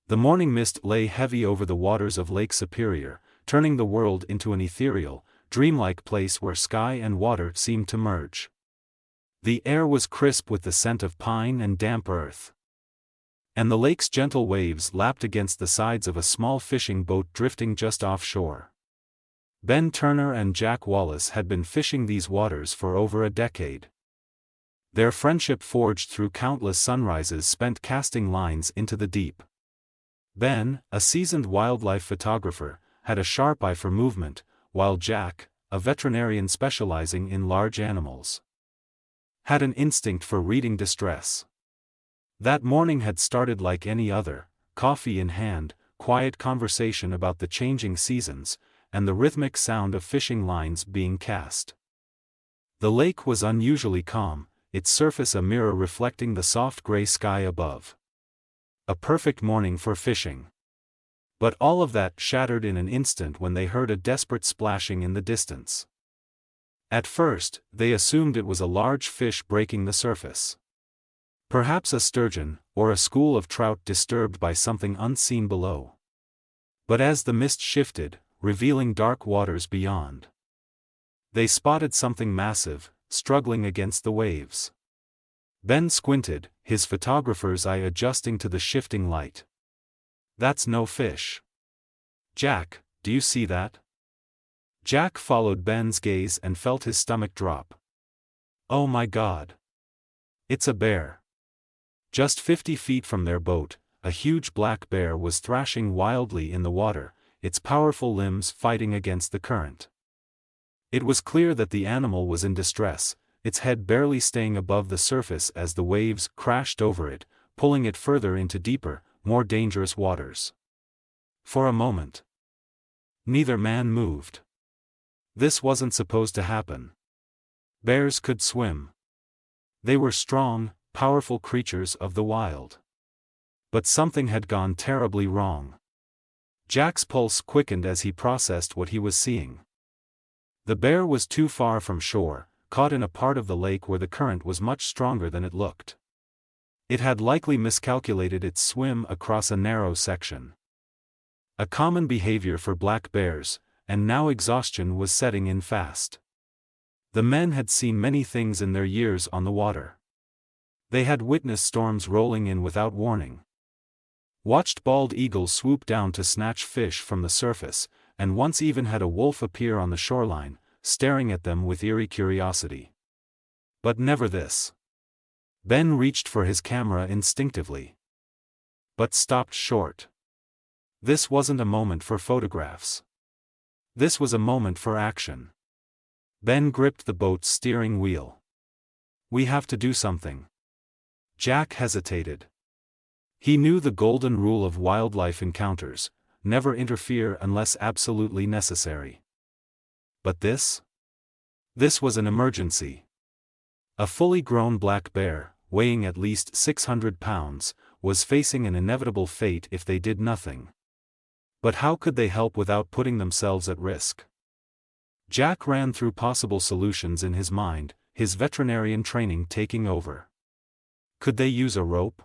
The morning mist lay heavy over the waters of Lake Superior, turning the world into an ethereal, dreamlike place where sky and water seemed to merge. The air was crisp with the scent of pine and damp earth. And the lake's gentle waves lapped against the sides of a small fishing boat drifting just offshore. Ben Turner and Jack Wallace had been fishing these waters for over a decade. Their friendship forged through countless sunrises spent casting lines into the deep. Ben, a seasoned wildlife photographer, had a sharp eye for movement, while Jack, a veterinarian specializing in large animals, had an instinct for reading distress. That morning had started like any other, coffee in hand, quiet conversation about the changing seasons, and the rhythmic sound of fishing lines being cast. The lake was unusually calm, its surface a mirror reflecting the soft gray sky above. A perfect morning for fishing. But all of that shattered in an instant when they heard a desperate splashing in the distance. At first, they assumed it was a large fish breaking the surface. Perhaps a sturgeon, or a school of trout disturbed by something unseen below. But as the mist shifted, revealing dark waters beyond, they spotted something massive, struggling against the waves. Ben squinted, his photographer's eye adjusting to the shifting light. "That's no fish. Jack, do you see that?" Jack followed Ben's gaze and felt his stomach drop. "Oh my God! It's a bear." Just 50 feet from their boat, a huge black bear was thrashing wildly in the water, its powerful limbs fighting against the current. It was clear that the animal was in distress, its head barely staying above the surface as the waves crashed over it, pulling it further into deeper, more dangerous waters. For a moment, neither man moved. This wasn't supposed to happen. Bears could swim. They were strong, powerful creatures of the wild. But something had gone terribly wrong. Jack's pulse quickened as he processed what he was seeing. The bear was too far from shore, caught in a part of the lake where the current was much stronger than it looked. It had likely miscalculated its swim across a narrow section. A common behavior for black bears, and now exhaustion was setting in fast. The men had seen many things in their years on the water. They had witnessed storms rolling in without warning, watched bald eagles swoop down to snatch fish from the surface, and once even had a wolf appear on the shoreline, staring at them with eerie curiosity. But never this. Ben reached for his camera instinctively, but stopped short. This wasn't a moment for photographs. This was a moment for action. Ben gripped the boat's steering wheel. "We have to do something." Jack hesitated. He knew the golden rule of wildlife encounters: never interfere unless absolutely necessary. But this? This was an emergency. A fully grown black bear, weighing at least 600 pounds, was facing an inevitable fate if they did nothing. But how could they help without putting themselves at risk? Jack ran through possible solutions in his mind, his veterinarian training taking over. Could they use a rope?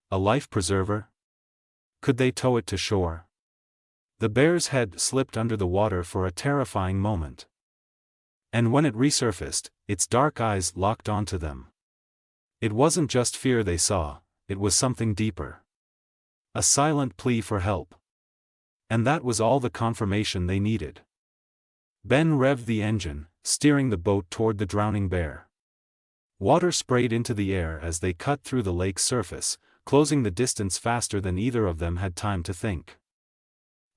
A life preserver? Could they tow it to shore? The bear's head slipped under the water for a terrifying moment. And when it resurfaced, its dark eyes locked onto them. It wasn't just fear they saw, it was something deeper. A silent plea for help. And that was all the confirmation they needed. Ben revved the engine, steering the boat toward the drowning bear. Water sprayed into the air as they cut through the lake's surface, closing the distance faster than either of them had time to think.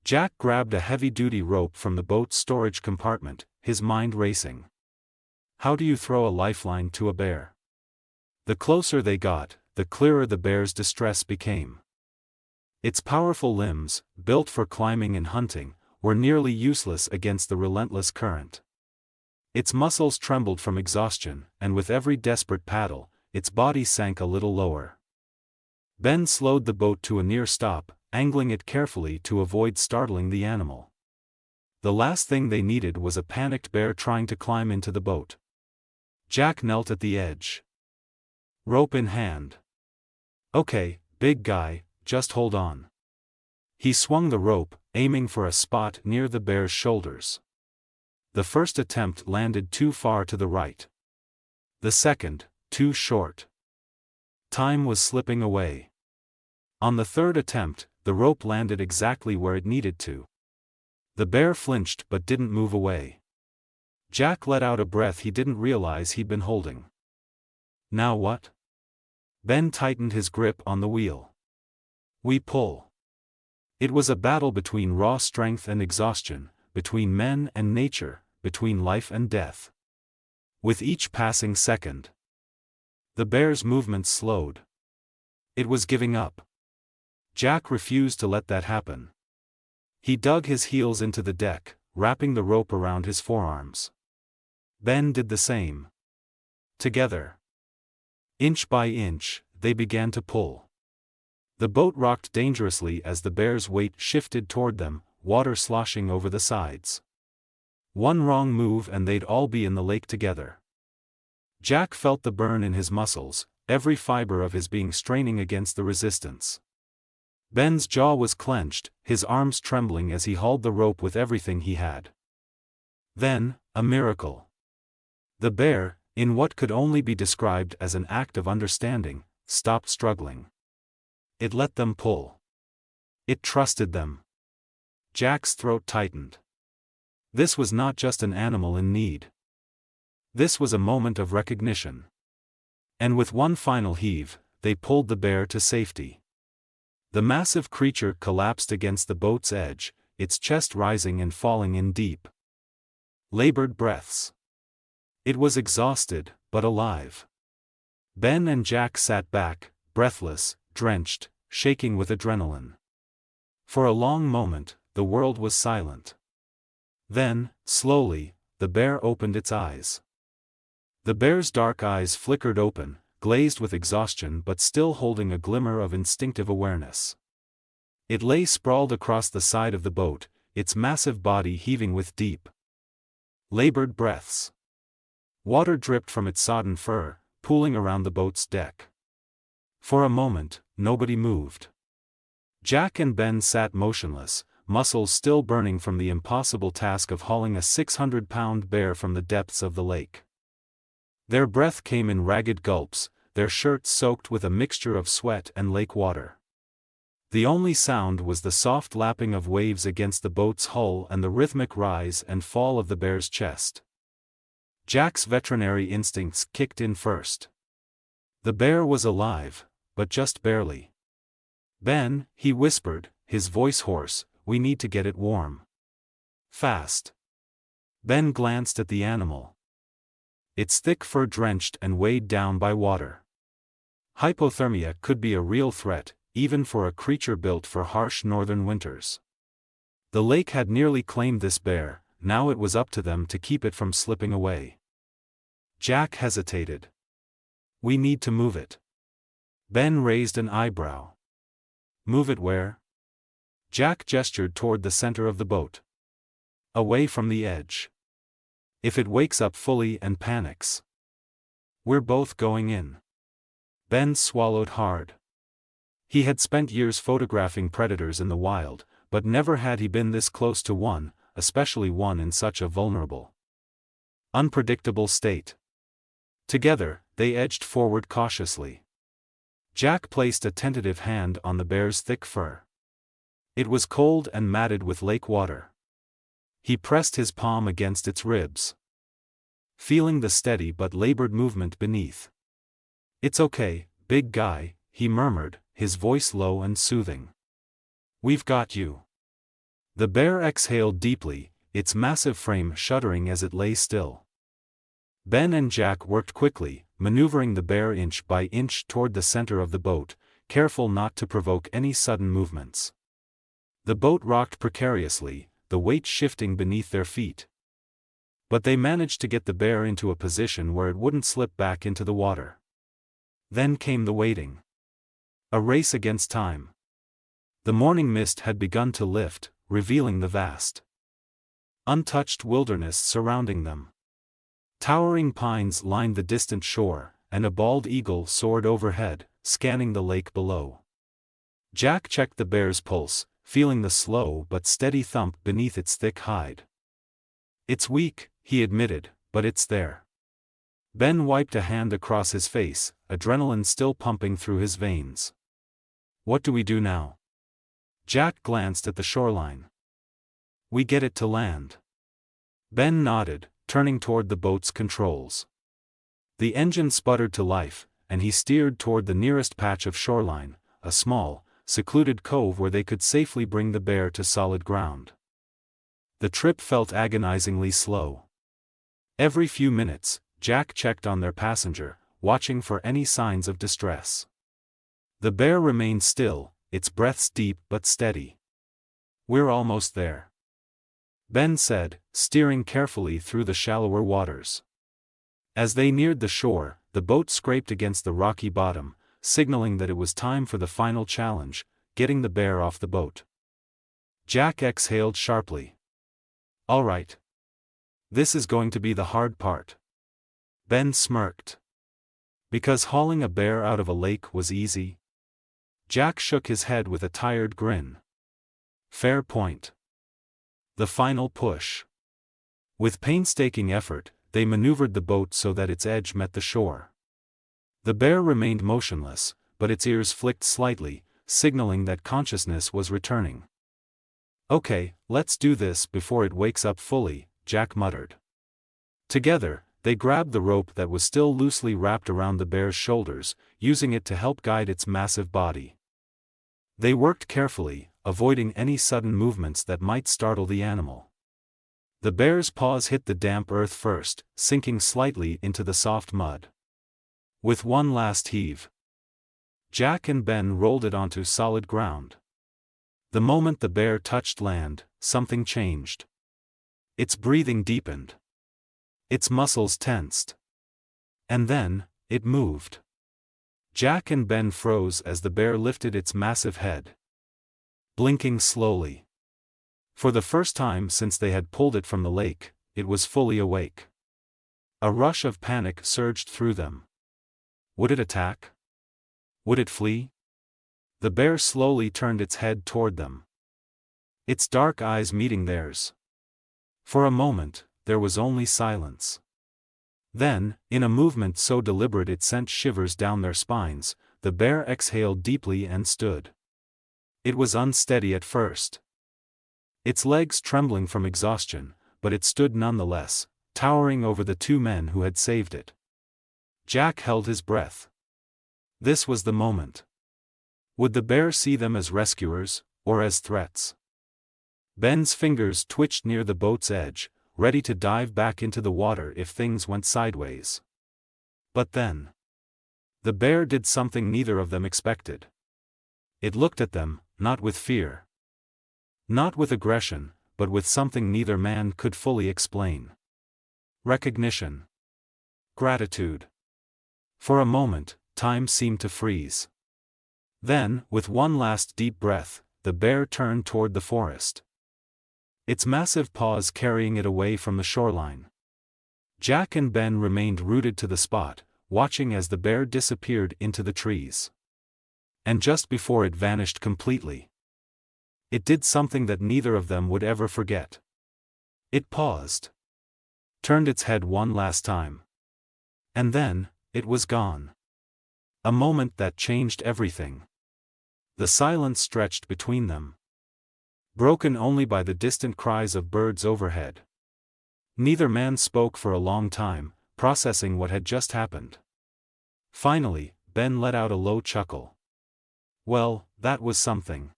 Jack grabbed a heavy-duty rope from the boat's storage compartment, his mind racing. How do you throw a lifeline to a bear? The closer they got, the clearer the bear's distress became. Its powerful limbs, built for climbing and hunting, were nearly useless against the relentless current. Its muscles trembled from exhaustion, and with every desperate paddle, its body sank a little lower. Ben slowed the boat to a near stop, angling it carefully to avoid startling the animal. The last thing they needed was a panicked bear trying to climb into the boat. Jack knelt at the edge, rope in hand. "Okay, big guy, just hold on." He swung the rope, aiming for a spot near the bear's shoulders. The first attempt landed too far to the right. The second, too short. Time was slipping away. On the third attempt, the rope landed exactly where it needed to. The bear flinched but didn't move away. Jack let out a breath he didn't realize he'd been holding. Now what? Ben tightened his grip on the wheel. We pull. It was a battle between raw strength and exhaustion, between men and nature, between life and death. With each passing second, the bear's movement slowed. It was giving up. Jack refused to let that happen. He dug his heels into the deck, wrapping the rope around his forearms. Ben did the same. Together, inch by inch, they began to pull. The boat rocked dangerously as the bear's weight shifted toward them, water sloshing over the sides. One wrong move and they'd all be in the lake together. Jack felt the burn in his muscles, every fiber of his being straining against the resistance. Ben's jaw was clenched, his arms trembling as he hauled the rope with everything he had. Then, a miracle. The bear, in what could only be described as an act of understanding, stopped struggling. It let them pull. It trusted them. Jack's throat tightened. This was not just an animal in need. This was a moment of recognition. And with one final heave, they pulled the bear to safety. The massive creature collapsed against the boat's edge, its chest rising and falling in deep, labored breaths. It was exhausted, but alive. Ben and Jack sat back, breathless, drenched, shaking with adrenaline. For a long moment, the world was silent. Then, slowly, the bear opened its eyes. The bear's dark eyes flickered open, glazed with exhaustion but still holding a glimmer of instinctive awareness. It lay sprawled across the side of the boat, its massive body heaving with deep, labored breaths. Water dripped from its sodden fur, pooling around the boat's deck. For a moment, nobody moved. Jack and Ben sat motionless, muscles still burning from the impossible task of hauling a 600-pound bear from the depths of the lake. Their breath came in ragged gulps, their shirts soaked with a mixture of sweat and lake water. The only sound was the soft lapping of waves against the boat's hull and the rhythmic rise and fall of the bear's chest. Jack's veterinary instincts kicked in first. The bear was alive, but just barely. Ben, he whispered, his voice hoarse, we need to get it warm. Fast. Ben glanced at the animal. Its thick fur drenched and weighed down by water. Hypothermia could be a real threat, even for a creature built for harsh northern winters. The lake had nearly claimed this bear, now it was up to them to keep it from slipping away. Jack hesitated. We need to move it. Ben raised an eyebrow. Move it where? Jack gestured toward the center of the boat. Away from the edge. If it wakes up fully and panics, we're both going in. Ben swallowed hard. He had spent years photographing predators in the wild, but never had he been this close to one, especially one in such a vulnerable, unpredictable state. Together, they edged forward cautiously. Jack placed a tentative hand on the bear's thick fur. It was cold and matted with lake water. He pressed his palm against its ribs, feeling the steady but labored movement beneath. It's okay, big guy, he murmured, his voice low and soothing. We've got you. The bear exhaled deeply, its massive frame shuddering as it lay still. Ben and Jack worked quickly, maneuvering the bear inch by inch toward the center of the boat, careful not to provoke any sudden movements. The boat rocked precariously, the weight shifting beneath their feet. But they managed to get the bear into a position where it wouldn't slip back into the water. Then came the waiting. A race against time. The morning mist had begun to lift, revealing the vast, untouched wilderness surrounding them. Towering pines lined the distant shore, and a bald eagle soared overhead, scanning the lake below. Jack checked the bear's pulse, feeling the slow but steady thump beneath its thick hide. "It's weak," he admitted, "but it's there." Ben wiped a hand across his face, adrenaline still pumping through his veins. "What do we do now?" Jack glanced at the shoreline. "We get it to land." Ben nodded, turning toward the boat's controls. The engine sputtered to life, and he steered toward the nearest patch of shoreline, a small, secluded cove where they could safely bring the bear to solid ground. The trip felt agonizingly slow. Every few minutes, Jack checked on their passenger, watching for any signs of distress. The bear remained still, its breaths deep but steady. "We're almost there," Ben said, steering carefully through the shallower waters. As they neared the shore, the boat scraped against the rocky bottom, signaling that it was time for the final challenge, getting the bear off the boat. Jack exhaled sharply. "All right. This is going to be the hard part." Ben smirked. "Because hauling a bear out of a lake was easy?" Jack shook his head with a tired grin. "Fair point." The final push. With painstaking effort, they maneuvered the boat so that its edge met the shore. The bear remained motionless, but its ears flicked slightly, signaling that consciousness was returning. "Okay, let's do this before it wakes up fully," Jack muttered. Together, they grabbed the rope that was still loosely wrapped around the bear's shoulders, using it to help guide its massive body. They worked carefully, avoiding any sudden movements that might startle the animal. The bear's paws hit the damp earth first, sinking slightly into the soft mud. With one last heave, Jack and Ben rolled it onto solid ground. The moment the bear touched land, something changed. Its breathing deepened. Its muscles tensed. And then, it moved. Jack and Ben froze as the bear lifted its massive head, blinking slowly. For the first time since they had pulled it from the lake, it was fully awake. A rush of panic surged through them. Would it attack? Would it flee? The bear slowly turned its head toward them, its dark eyes meeting theirs. For a moment, there was only silence. Then, in a movement so deliberate it sent shivers down their spines, the bear exhaled deeply and stood. It was unsteady at first, its legs trembling from exhaustion, but it stood nonetheless, towering over the two men who had saved it. Jack held his breath. This was the moment. Would the bear see them as rescuers, or as threats? Ben's fingers twitched near the boat's edge, ready to dive back into the water if things went sideways. But then, the bear did something neither of them expected. It looked at them, not with fear, not with aggression, but with something neither man could fully explain. Recognition. Gratitude. For a moment, time seemed to freeze. Then, with one last deep breath, the bear turned toward the forest, its massive paws carrying it away from the shoreline. Jack and Ben remained rooted to the spot, watching as the bear disappeared into the trees. And just before it vanished completely, it did something that neither of them would ever forget. It paused, turned its head one last time, and then, it was gone. A moment that changed everything. The silence stretched between them, broken only by the distant cries of birds overhead. Neither man spoke for a long time, processing what had just happened. Finally, Ben let out a low chuckle. "Well, that was something."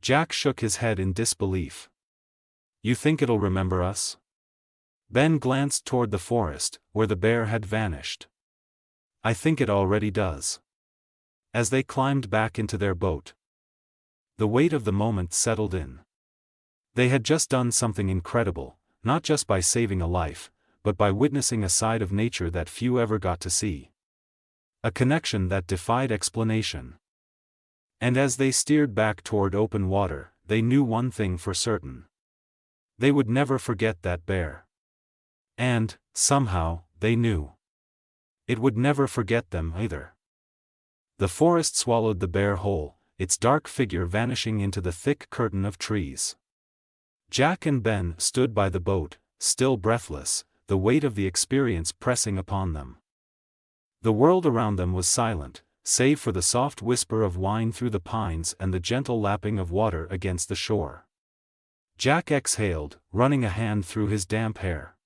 Jack shook his head in disbelief. "You think it'll remember us?" Ben glanced toward the forest, where the bear had vanished. "I think it already does." As they climbed back into their boat, the weight of the moment settled in. They had just done something incredible, not just by saving a life, but by witnessing a side of nature that few ever got to see. A connection that defied explanation. And as they steered back toward open water, they knew one thing for certain. They would never forget that bear. And, somehow, they knew it would never forget them either. The forest swallowed the bear whole, its dark figure vanishing into the thick curtain of trees. Jack and Ben stood by the boat, still breathless, the weight of the experience pressing upon them. The world around them was silent, save for the soft whisper of wine through the pines and the gentle lapping of water against the shore. Jack exhaled, running a hand through his damp hair.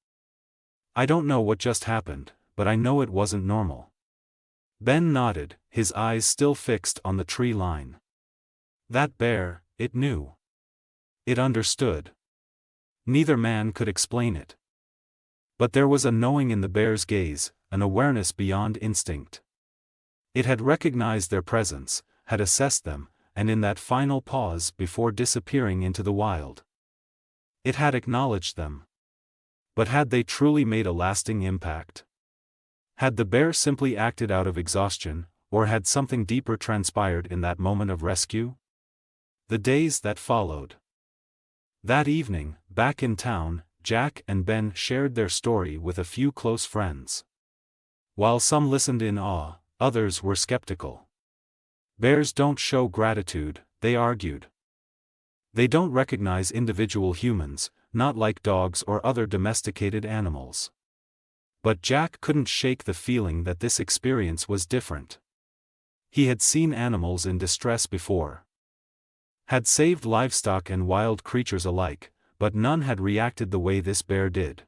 "I don't know what just happened, but I know it wasn't normal." Ben nodded, his eyes still fixed on the tree line. That bear, it knew. It understood. Neither man could explain it. But there was a knowing in the bear's gaze, an awareness beyond instinct. It had recognized their presence, had assessed them, and in that final pause before disappearing into the wild, it had acknowledged them. But had they truly made a lasting impact? Had the bear simply acted out of exhaustion, or had something deeper transpired in that moment of rescue? The days that followed. That evening, back in town, Jack and Ben shared their story with a few close friends. While some listened in awe, others were skeptical. Bears don't show gratitude, they argued. They don't recognize individual humans, not like dogs or other domesticated animals. But Jack couldn't shake the feeling that this experience was different. He had seen animals in distress before. Had saved livestock and wild creatures alike, but none had reacted the way this bear did.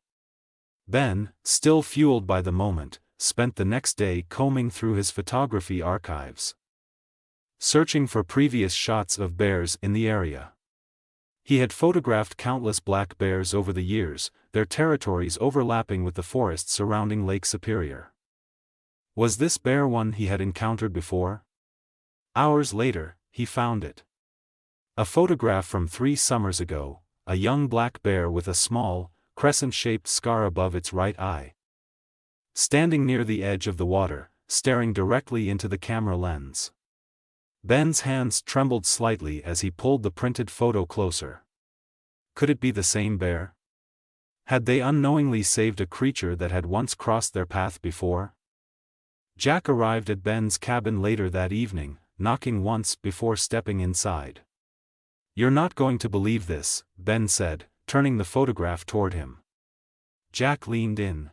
Ben, still fueled by the moment, spent the next day combing through his photography archives, searching for previous shots of bears in the area. He had photographed countless black bears over the years, their territories overlapping with the forests surrounding Lake Superior. Was this bear one he had encountered before? Hours later, he found it. A photograph from 3 summers ago, a young black bear with a small, crescent-shaped scar above its right eye, standing near the edge of the water, staring directly into the camera lens. Ben's hands trembled slightly as he pulled the printed photo closer. Could it be the same bear? Had they unknowingly saved a creature that had once crossed their path before? Jack arrived at Ben's cabin later that evening, knocking once before stepping inside. "You're not going to believe this," Ben said, turning the photograph toward him. Jack leaned in,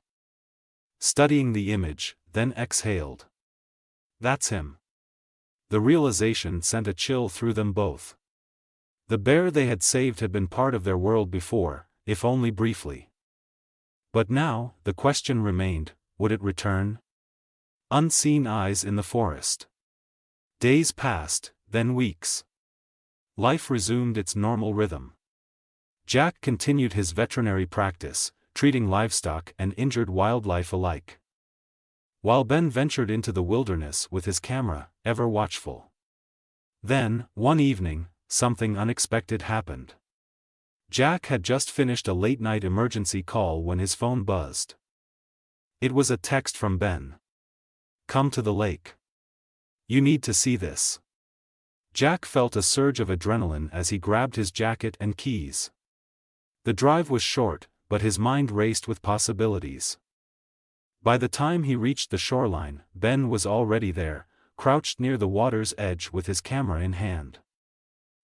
studying the image, then exhaled. "That's him." The realization sent a chill through them both. The bear they had saved had been part of their world before, if only briefly. But now, the question remained, would it return? Unseen eyes in the forest. Days passed, then weeks. Life resumed its normal rhythm. Jack continued his veterinary practice, treating livestock and injured wildlife alike, while Ben ventured into the wilderness with his camera, ever watchful. Then, one evening, something unexpected happened. Jack had just finished a late-night emergency call when his phone buzzed. It was a text from Ben. "Come to the lake. You need to see this." Jack felt a surge of adrenaline as he grabbed his jacket and keys. The drive was short, but his mind raced with possibilities. By the time he reached the shoreline, Ben was already there, crouched near the water's edge with his camera in hand.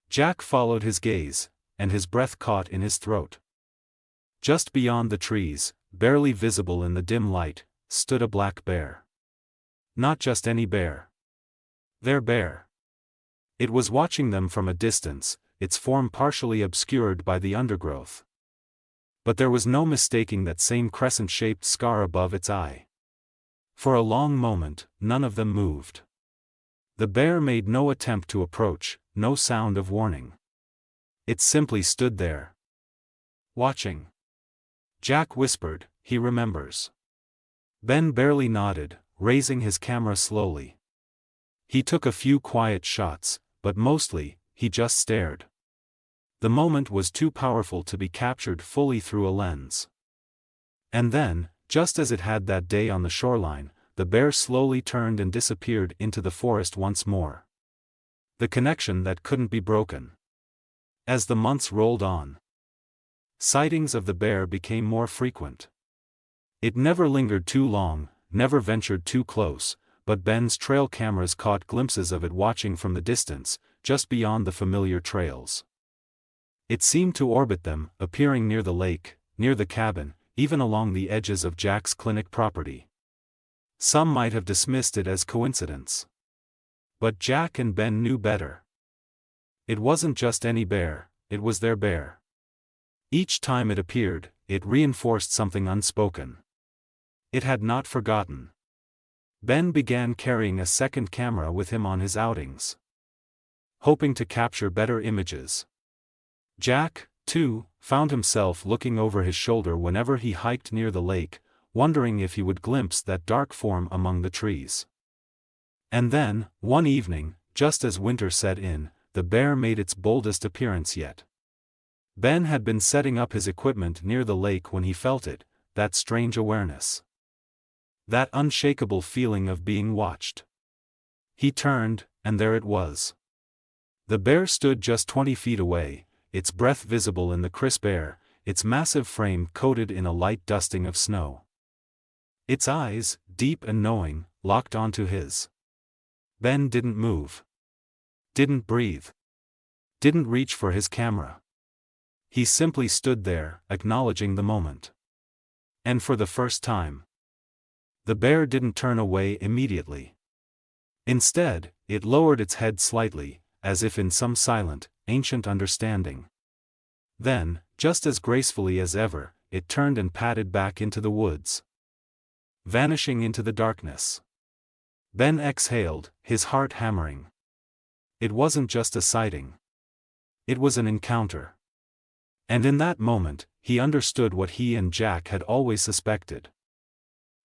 Jack followed his gaze, and his breath caught in his throat. Just beyond the trees, barely visible in the dim light, stood a black bear. Not just any bear. Their bear. It was watching them from a distance, its form partially obscured by the undergrowth. But there was no mistaking that same crescent-shaped scar above its eye. For a long moment, none of them moved. The bear made no attempt to approach, no sound of warning. It simply stood there, watching. Jack whispered, "He remembers." Ben barely nodded, raising his camera slowly. He took a few quiet shots, but mostly, he just stared. The moment was too powerful to be captured fully through a lens. And then, just as it had that day on the shoreline, the bear slowly turned and disappeared into the forest once more. The connection that couldn't be broken. As the months rolled on, sightings of the bear became more frequent. It never lingered too long, never ventured too close, but Ben's trail cameras caught glimpses of it watching from the distance, just beyond the familiar trails. It seemed to orbit them, appearing near the lake, near the cabin, even along the edges of Jack's clinic property. Some might have dismissed it as coincidence. But Jack and Ben knew better. It wasn't just any bear, it was their bear. Each time it appeared, it reinforced something unspoken. It had not forgotten. Ben began carrying a second camera with him on his outings, hoping to capture better images. Jack, too, found himself looking over his shoulder whenever he hiked near the lake, wondering if he would glimpse that dark form among the trees. And then, one evening, just as winter set in, the bear made its boldest appearance yet. Ben had been setting up his equipment near the lake when he felt it, that strange awareness. That unshakable feeling of being watched. He turned, and there it was. The bear stood just 20 feet away, its breath visible in the crisp air, its massive frame coated in a light dusting of snow. Its eyes, deep and knowing, locked onto his. Ben didn't move. Didn't breathe. Didn't reach for his camera. He simply stood there, acknowledging the moment. And for the first time, the bear didn't turn away immediately. Instead, it lowered its head slightly, as if in some silent, ancient understanding. Then, just as gracefully as ever, it turned and padded back into the woods, vanishing into the darkness. Ben exhaled, his heart hammering. It wasn't just a sighting. It was an encounter. And in that moment, he understood what he and Jack had always suspected.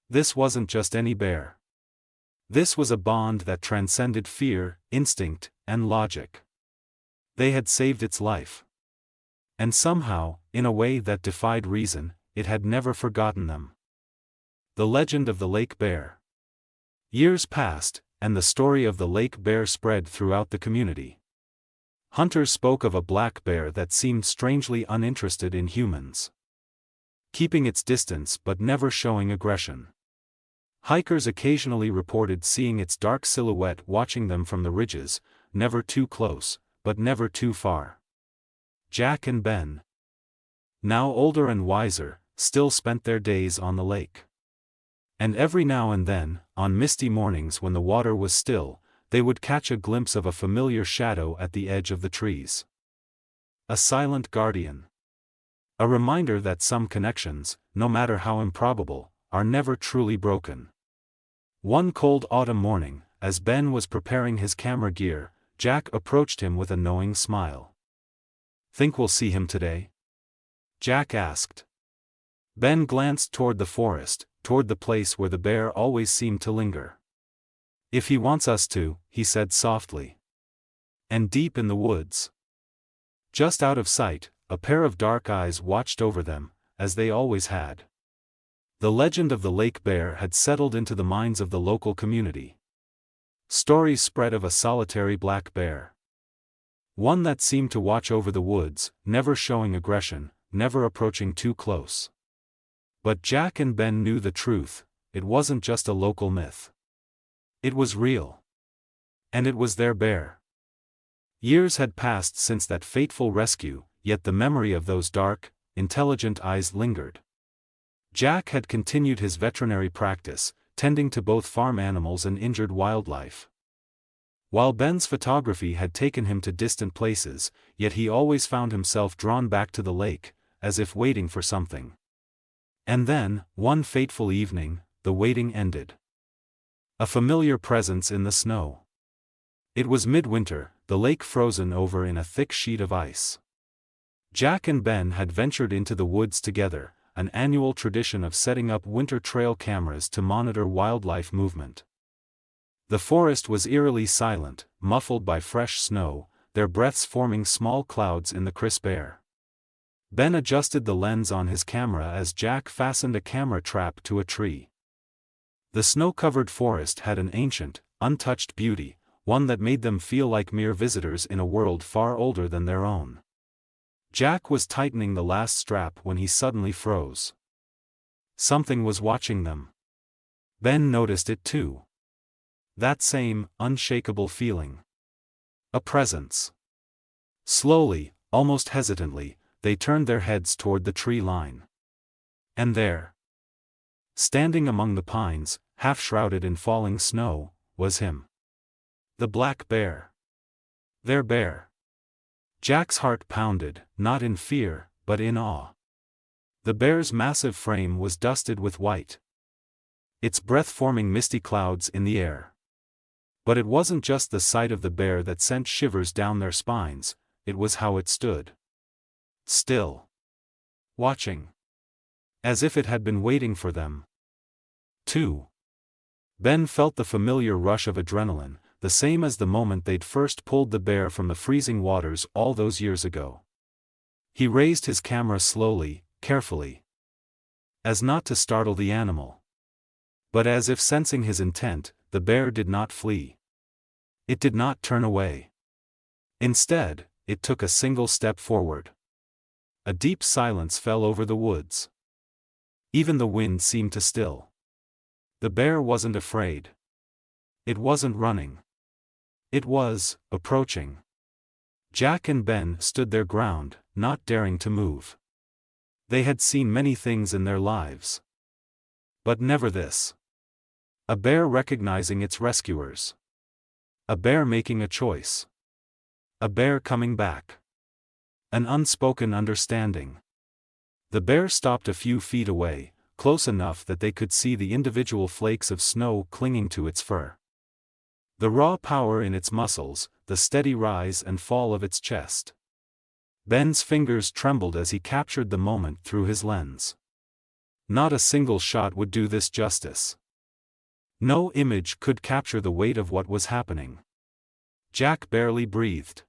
This wasn't just any bear. This was a bond that transcended fear, instinct, and logic. They had saved its life. And somehow, in a way that defied reason, it had never forgotten them. The legend of the lake bear. Years passed, and the story of the lake bear spread throughout the community. Hunters spoke of a black bear that seemed strangely uninterested in humans, keeping its distance but never showing aggression. Hikers occasionally reported seeing its dark silhouette watching them from the ridges, never too close, but never too far. Jack and Ben, now older and wiser, still spent their days on the lake. And every now and then, on misty mornings when the water was still, they would catch a glimpse of a familiar shadow at the edge of the trees. A silent guardian. A reminder that some connections, no matter how improbable, are never truly broken. One cold autumn morning, as Ben was preparing his camera gear, Jack approached him with a knowing smile. "Think we'll see him today?" Jack asked. Ben glanced toward the forest, toward the place where the bear always seemed to linger. "If he wants us to," he said softly. And deep in the woods, just out of sight, a pair of dark eyes watched over them, as they always had. The legend of the lake bear had settled into the minds of the local community. Stories spread of a solitary black bear. One that seemed to watch over the woods, never showing aggression, never approaching too close. But Jack and Ben knew the truth, it wasn't just a local myth. It was real. And it was their bear. Years had passed since that fateful rescue, yet the memory of those dark, intelligent eyes lingered. Jack had continued his veterinary practice, tending to both farm animals and injured wildlife. While Ben's photography had taken him to distant places, yet he always found himself drawn back to the lake, as if waiting for something. And then, one fateful evening, the waiting ended. A familiar presence in the snow. It was midwinter, the lake frozen over in a thick sheet of ice. Jack and Ben had ventured into the woods together, an annual tradition of setting up winter trail cameras to monitor wildlife movement. The forest was eerily silent, muffled by fresh snow, their breaths forming small clouds in the crisp air. Ben adjusted the lens on his camera as Jack fastened a camera trap to a tree. The snow-covered forest had an ancient, untouched beauty, one that made them feel like mere visitors in a world far older than their own. Jack was tightening the last strap when he suddenly froze. Something was watching them. Ben noticed it too. That same, unshakable feeling. A presence. Slowly, almost hesitantly, they turned their heads toward the tree line. And there, standing among the pines, half shrouded in falling snow, was him. The black bear. Their bear. Jack's heart pounded, not in fear, but in awe. The bear's massive frame was dusted with white, its breath forming misty clouds in the air. But it wasn't just the sight of the bear that sent shivers down their spines, it was how it stood. Still. Watching. As if it had been waiting for them. 2. Ben felt the familiar rush of adrenaline, the same as the moment they'd first pulled the bear from the freezing waters all those years ago. He raised his camera slowly, carefully. As not to startle the animal. But as if sensing his intent, the bear did not flee. It did not turn away. Instead, it took a single step forward. A deep silence fell over the woods. Even the wind seemed to still. The bear wasn't afraid. It wasn't running. It was approaching. Jack and Ben stood their ground, not daring to move. They had seen many things in their lives. But never this. A bear recognizing its rescuers. A bear making a choice. A bear coming back. An unspoken understanding. The bear stopped a few feet away, close enough that they could see the individual flakes of snow clinging to its fur. The raw power in its muscles, the steady rise and fall of its chest. Ben's fingers trembled as he captured the moment through his lens. Not a single shot would do this justice. No image could capture the weight of what was happening. Jack barely breathed.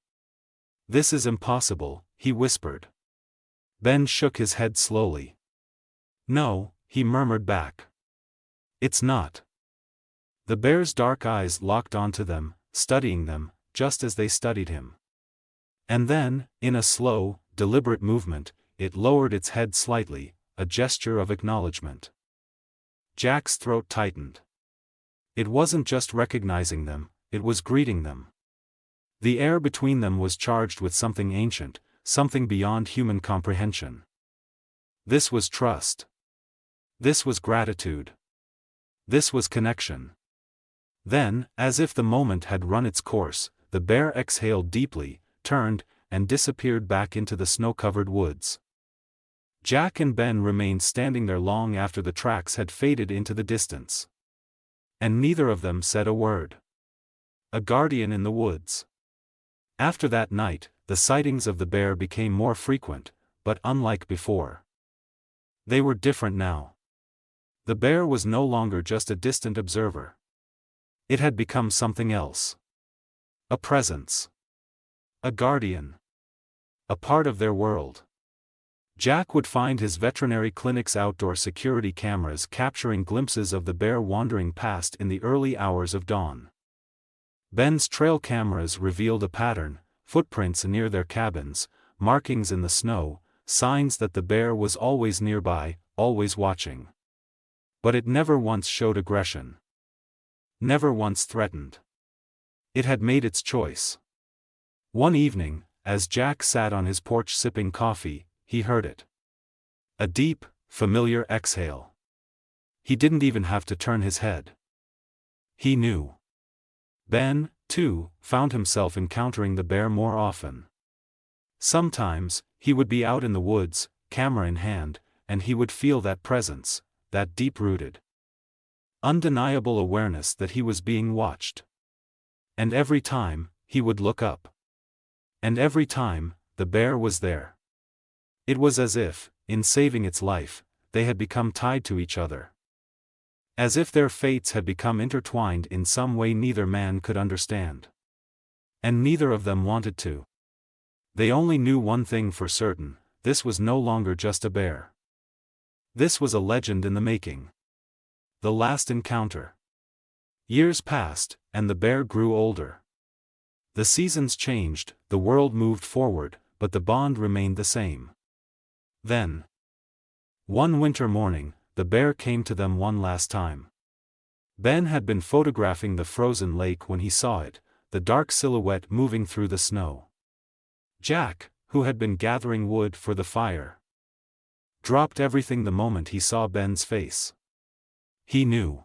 "This is impossible," he whispered. Ben shook his head slowly. "No," he murmured back. "It's not." The bear's dark eyes locked onto them, studying them, just as they studied him. And then, in a slow, deliberate movement, it lowered its head slightly, a gesture of acknowledgement. Jack's throat tightened. It wasn't just recognizing them, it was greeting them. The air between them was charged with something ancient, something beyond human comprehension. This was trust. This was gratitude. This was connection. Then, as if the moment had run its course, the bear exhaled deeply, turned, and disappeared back into the snow-covered woods. Jack and Ben remained standing there long after the tracks had faded into the distance. And neither of them said a word. A guardian in the woods. After that night, the sightings of the bear became more frequent, but unlike before. They were different now. The bear was no longer just a distant observer. It had become something else. A presence. A guardian. A part of their world. Jack would find his veterinary clinic's outdoor security cameras capturing glimpses of the bear wandering past in the early hours of dawn. Ben's trail cameras revealed a pattern, footprints near their cabins, markings in the snow, signs that the bear was always nearby, always watching. But it never once showed aggression. Never once threatened. It had made its choice. One evening, as Jack sat on his porch sipping coffee, he heard it. A deep, familiar exhale. He didn't even have to turn his head. He knew. Ben, too, found himself encountering the bear more often. Sometimes, he would be out in the woods, camera in hand, and he would feel that presence, that deep-rooted, undeniable awareness that he was being watched. And every time, he would look up. And every time, the bear was there. It was as if, in saving its life, they had become tied to each other. As if their fates had become intertwined in some way neither man could understand. And neither of them wanted to. They only knew one thing for certain: this was no longer just a bear. This was a legend in the making. The last encounter. Years passed, and the bear grew older. The seasons changed, the world moved forward, but the bond remained the same. Then, one winter morning, the bear came to them one last time. Ben had been photographing the frozen lake when he saw it, the dark silhouette moving through the snow. Jack, who had been gathering wood for the fire, dropped everything the moment he saw Ben's face. He knew.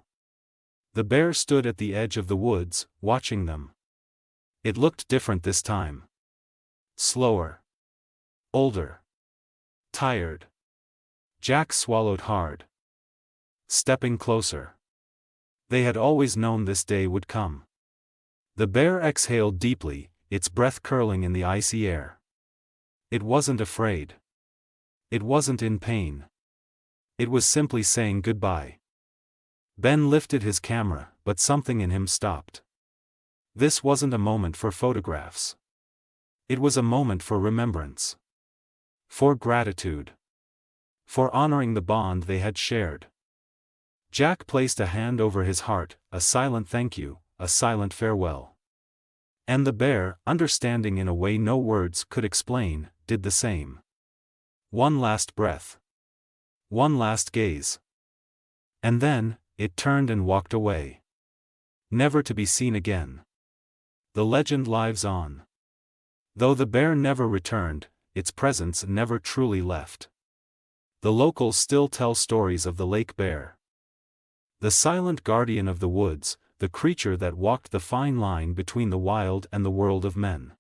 The bear stood at the edge of the woods, watching them. It looked different this time. Slower. Older. Tired. Jack swallowed hard. Stepping closer. They had always known this day would come. The bear exhaled deeply, its breath curling in the icy air. It wasn't afraid. It wasn't in pain. It was simply saying goodbye. Ben lifted his camera, but something in him stopped. This wasn't a moment for photographs. It was a moment for remembrance. For gratitude. For honoring the bond they had shared. Jack placed a hand over his heart, a silent thank you, a silent farewell. And the bear, understanding in a way no words could explain, did the same. One last breath. One last gaze. And then, it turned and walked away. Never to be seen again. The legend lives on. Though the bear never returned, its presence never truly left. The locals still tell stories of the lake bear. The silent guardian of the woods, the creature that walked the fine line between the wild and the world of men.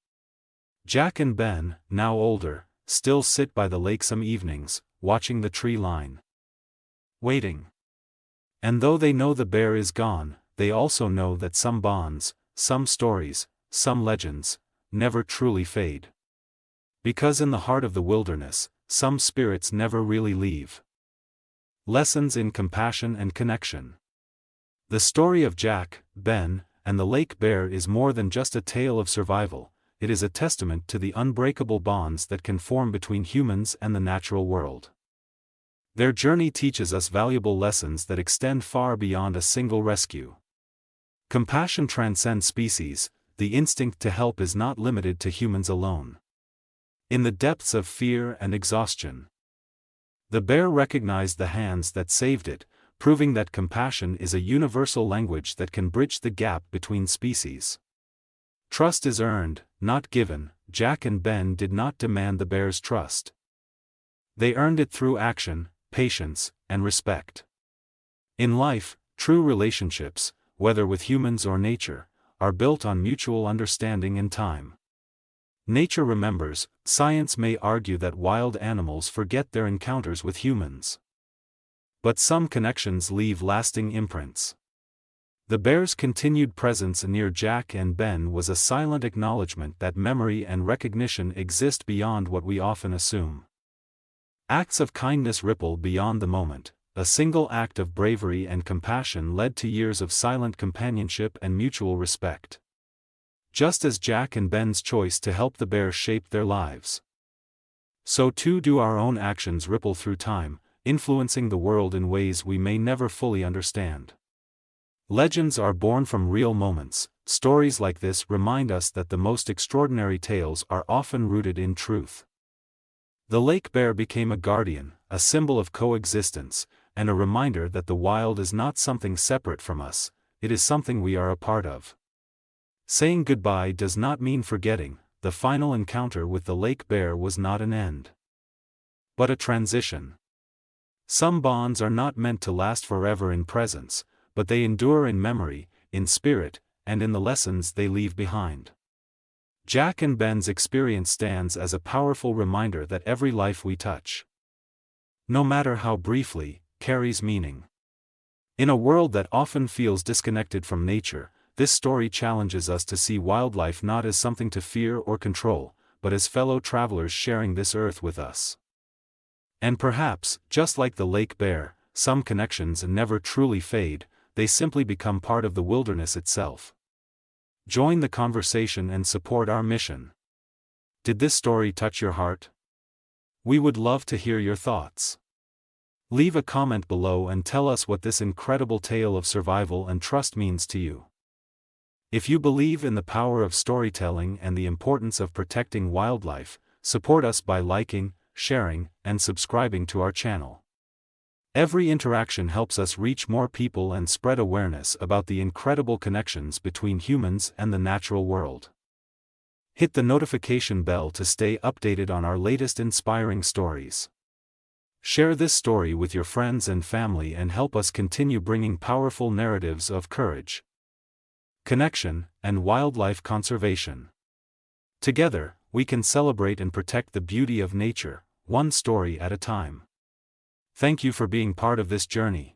Jack and Ben, now older, still sit by the lake some evenings, watching the tree line. Waiting. And though they know the bear is gone, they also know that some bonds, some stories, some legends, never truly fade. Because in the heart of the wilderness, some spirits never really leave. Lessons in compassion and connection. The story of Jack, Ben, and the lake bear is more than just a tale of survival, it is a testament to the unbreakable bonds that can form between humans and the natural world. Their journey teaches us valuable lessons that extend far beyond a single rescue. Compassion transcends species, the instinct to help is not limited to humans alone. In the depths of fear and exhaustion, the bear recognized the hands that saved it, proving that compassion is a universal language that can bridge the gap between species. Trust is earned, not given. Jack and Ben did not demand the bear's trust. They earned it through action, patience, and respect. In life, true relationships, whether with humans or nature, are built on mutual understanding and time. Nature remembers. Science may argue that wild animals forget their encounters with humans. But some connections leave lasting imprints. The bear's continued presence near Jack and Ben was a silent acknowledgement that memory and recognition exist beyond what we often assume. Acts of kindness ripple beyond the moment. A single act of bravery and compassion led to years of silent companionship and mutual respect. Just as Jack and Ben's choice to help the bear shaped their lives, so too do our own actions ripple through time, influencing the world in ways we may never fully understand. Legends are born from real moments. Stories like this remind us that the most extraordinary tales are often rooted in truth. The lake bear became a guardian, a symbol of coexistence, and a reminder that the wild is not something separate from us, it is something we are a part of. Saying goodbye does not mean forgetting. The final encounter with the lake bear was not an end, but a transition. Some bonds are not meant to last forever in presence, but they endure in memory, in spirit, and in the lessons they leave behind. Jack and Ben's experience stands as a powerful reminder that every life we touch, no matter how briefly, carries meaning. In a world that often feels disconnected from nature, this story challenges us to see wildlife not as something to fear or control, but as fellow travelers sharing this earth with us. And perhaps, just like the lake bear, some connections never truly fade, they simply become part of the wilderness itself. Join the conversation and support our mission. Did this story touch your heart? We would love to hear your thoughts. Leave a comment below and tell us what this incredible tale of survival and trust means to you. If you believe in the power of storytelling and the importance of protecting wildlife, support us by liking, sharing, and subscribing to our channel. Every interaction helps us reach more people and spread awareness about the incredible connections between humans and the natural world. Hit the notification bell to stay updated on our latest inspiring stories. Share this story with your friends and family and help us continue bringing powerful narratives of courage, connection, and wildlife conservation. Together, we can celebrate and protect the beauty of nature, one story at a time. Thank you for being part of this journey.